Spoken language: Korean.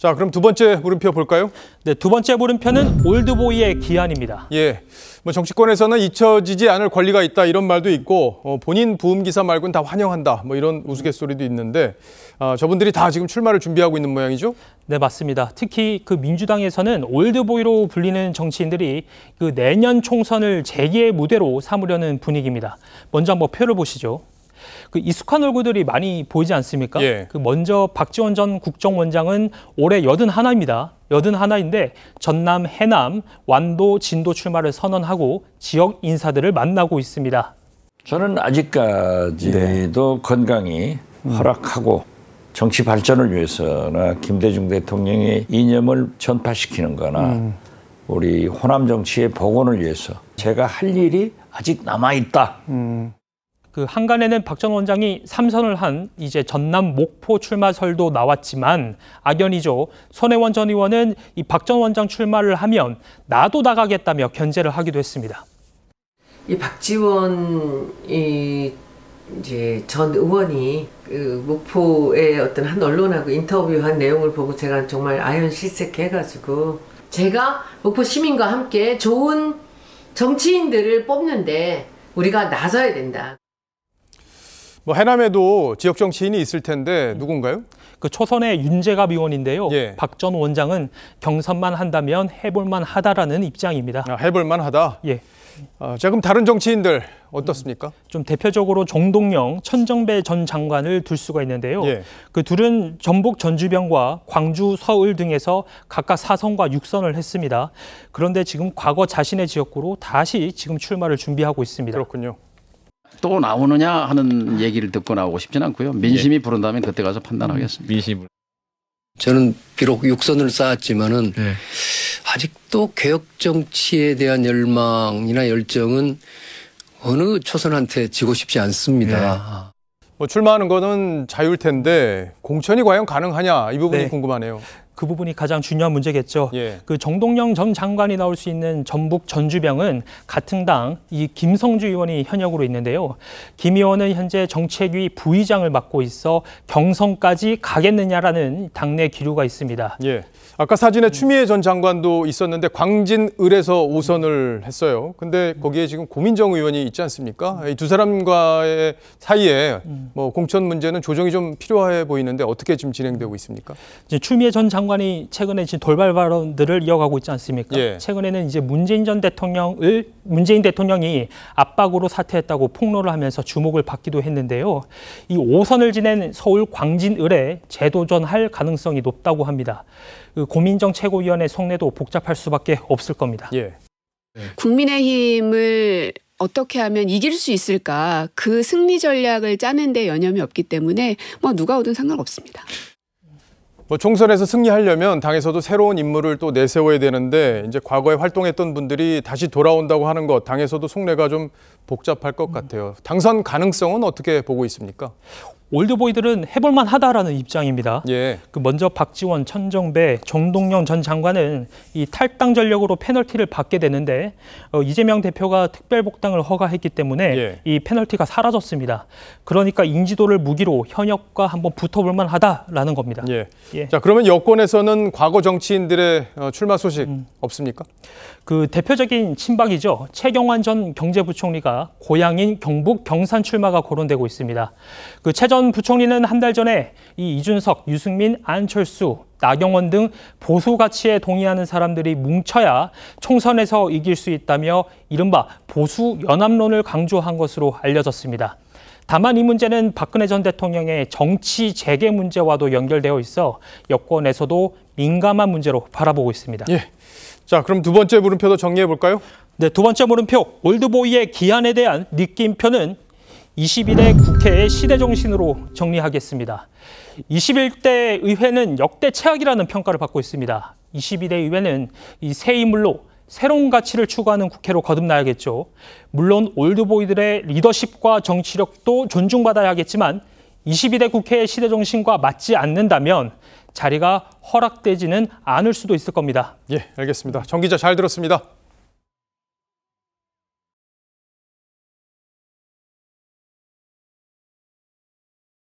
자, 그럼 두 번째 물음표 볼까요? 네, 두 번째 물음표는 올드보이의 기한입니다. 예, 뭐 정치권에서는 잊혀지지 않을 권리가 있다 이런 말도 있고 본인 부음 기사 말고는 다 환영한다 뭐 이런 우스갯소리도 있는데 저분들이 다 지금 출마를 준비하고 있는 모양이죠? 네, 맞습니다. 특히 그 민주당에서는 올드보이로 불리는 정치인들이 그 내년 총선을 재기의 무대로 삼으려는 분위기입니다. 먼저 한번 표를 보시죠. 그 익숙한 얼굴들이 많이 보이지 않습니까? 예. 그 먼저 박지원 전 국정원장은 올해 81입니다. 81인데 전남, 해남, 완도, 진도 출마를 선언하고 지역 인사들을 만나고 있습니다. 저는 아직까지도 건강이 허락하고 정치 발전을 위해서나 김대중 대통령의 이념을 전파시키는 거나 우리 호남 정치의 복원을 위해서 제가 할 일이 아직 남아있다. 그 한간에는 박 전 원장이 3선을 한 이제 전남 목포 출마설도 나왔지만 악연이죠. 손혜원 전 의원은 이 박 전 원장 출마를 하면 나도 나가겠다며 견제를 하기도 했습니다. 이 박지원 이제 전 의원이 그 목포의 어떤 한 언론하고 인터뷰한 내용을 보고 제가 정말 아연실색해가지고 제가 목포 시민과 함께 좋은 정치인들을 뽑는데 우리가 나서야 된다. 뭐 해남에도 지역 정치인이 있을 텐데 누군가요? 그 초선의 윤재갑 의원인데요. 예. 박 전 원장은 경선만 한다면 해볼만 하다라는 입장입니다. 해볼만 하다? 예. 자, 그럼 다른 정치인들 어떻습니까? 좀 대표적으로 정동영, 천정배 전 장관을 둘 수가 있는데요. 예. 그 둘은 전북 전주병과 광주, 서울 등에서 각각 4선과 6선을 했습니다. 그런데 지금 과거 자신의 지역구로 다시 지금 출마를 준비하고 있습니다. 그렇군요. 또 나오느냐 하는 얘기를 듣고 나오고 싶지는 않고요. 민심이 부른다면 그때 가서 판단하겠습니다. 민심을. 저는 비록 육선을 쌓았지만은 아직도 개혁 정치에 대한 열망이나 열정은 어느 초선한테 지고 싶지 않습니다. 뭐 출마하는 거는 자유일 텐데 공천이 과연 가능하냐 이 부분이 궁금하네요. 그 부분이 가장 중요한 문제겠죠. 예. 그 정동영 전 장관이 나올 수 있는 전북 전주병은 같은 당 이 김성주 의원이 현역으로 있는데요. 김 의원은 현재 정책위 부의장을 맡고 있어 경선까지 가겠느냐라는 당내 기류가 있습니다. 예. 아까 사진에 추미애 전 장관도 있었는데 광진을에서 5선을 했어요. 근데 거기에 지금 고민정 의원이 있지 않습니까? 이 두 사람과의 사이에 뭐 공천 문제는 조정이 좀 필요해 보이는데 어떻게 지금 진행되고 있습니까? 이제 추미애 전 장관이 최근에 지금 돌발 발언들을 이어가고 있지 않습니까? 예. 최근에는 이제 문재인 대통령이 압박으로 사퇴했다고 폭로를 하면서 주목을 받기도 했는데요. 이 5선을 지낸 서울 광진을에 재도전할 가능성이 높다고 합니다. 그 고민정 최고위원의 속내도 복잡할 수밖에 없을 겁니다. 예. 국민의힘을 어떻게 하면 이길 수 있을까? 그 승리 전략을 짜는 데 여념이 없기 때문에 뭐 누가 오든 상관없습니다. 뭐 총선에서 승리하려면 당에서도 새로운 인물을 또 내세워야 되는데 이제 과거에 활동했던 분들이 다시 돌아온다고 하는 것 당에서도 속내가 좀 복잡할 것 같아요. 당선 가능성은 어떻게 보고 있습니까? 올드보이들은 해볼만 하다라는 입장입니다. 예. 그 먼저 박지원, 천정배, 정동영 전 장관은 이 탈당 전력으로 페널티를 받게 되는데 이재명 대표가 특별복당을 허가했기 때문에 이 페널티가 사라졌습니다. 그러니까 인지도를 무기로 현역과 한번 붙어볼만 하다라는 겁니다. 예. 자, 그러면 여권에서는 과거 정치인들의 출마 소식 없습니까? 그 대표적인 친박이죠. 최경환 전 경제부총리가 고향인 경북 경산 출마가 거론되고 있습니다. 그 최 전 부총리는 한 달 전에 이 이준석, 유승민, 안철수, 나경원 등 보수 가치에 동의하는 사람들이 뭉쳐야 총선에서 이길 수 있다며 이른바 보수 연합론을 강조한 것으로 알려졌습니다. 다만 이 문제는 박근혜 전 대통령의 정치 재개 문제와도 연결되어 있어 여권에서도 민감한 문제로 바라보고 있습니다. 예. 자, 그럼 두 번째 물음표도 정리해 볼까요? 네, 두 번째 물음표 올드보이의 기한에 대한 느낌표는 21대 국회의 시대정신으로 정리하겠습니다. 21대 의회는 역대 최악이라는 평가를 받고 있습니다. 22대 의회는 이 새 인물로 새로운 가치를 추구하는 국회로 거듭나야겠죠. 물론 올드보이들의 리더십과 정치력도 존중받아야겠지만 22대 국회의 시대정신과 맞지 않는다면 자리가 허락되지는 않을 수도 있을 겁니다. 예, 알겠습니다. 정 기자 잘 들었습니다.